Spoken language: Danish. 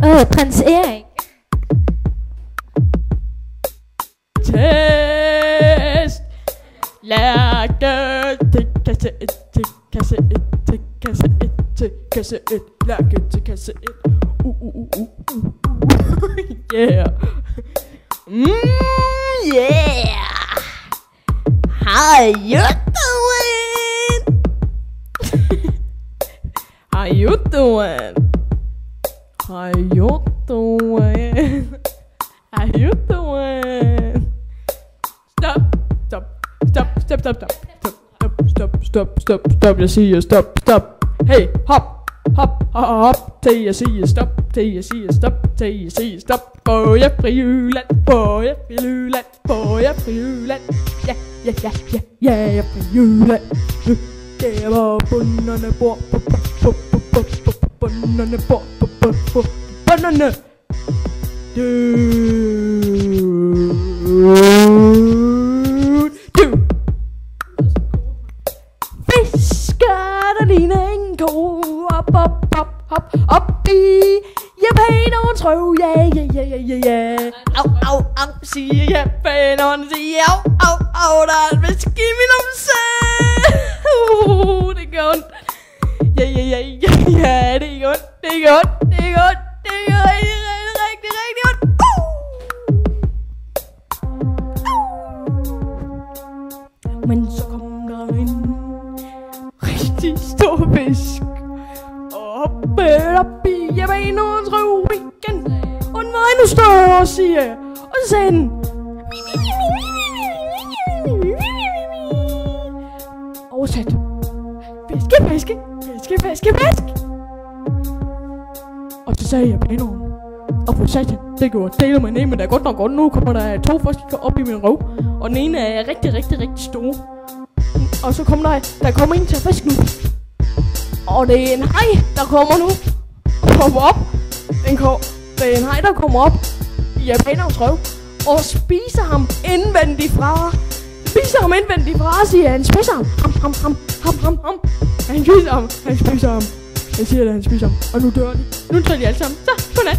Prins Erik. Test. Lærke til kasse 1, til kasse 1, til kasse 1, til kasse 1. Lærke til kasse 1. Yeah. Yeah. How you doing? How you doing? How you doing? How you doing? Stop, stop, stop, stop, stop, stop, stop, stop, stop, stop, jeg siger stop, stop. Hey, hop, hop, hop, hop, til jeg siger stop, til jeg siger stop, til jeg siger stop. På jeg fri Jylland, på jeg fri Jylland, på jeg fri Jylland. Ja, ja, ja, ja, ja, jeg fri Jylland. Der hvor bunderne bor, bunderne bor, bunderne. Fisker, der ligner en ko. Op, op, op, hop, op i japanerens røv. Ja, ja, ja, ja, ja, ja. Au, au, au, siger japaneren. Siger au, au, au, der er en fisk i min numse. Det gør ondt. Ja, ja, ja, ja, ja, det er godt, det er godt, det er godt, det er godt, det er rigtig, rigtig godt. Men så kom der en rigtig stor fisk og hoppede op i japanerens røv igen, og den var endnu større, siger jeg, og så sagde den oversat: fiske, fiske, fiske, fiske, fisk. Og så sagde japaneren: og for satan, det går dele med en, men der er godt nok godt. Nu kommer der 2 fisker op i min røv, og den ene er rigtig, rigtig, rigtig stor. Og så kommer der kommer en til at fiske nu. Og det er en haj, der kommer nu og hopper op. Det er en haj, der kommer op i japanerens røv og spiser ham indvendigt fra. Spiser ham indvendigt fra, siger han. Spiser ham. Ham. Han spiser ham. Han spiser ham. Jeg siger det, han spiser ham. Og nu dør de. Nu tager de alle sammen. Så, godnat.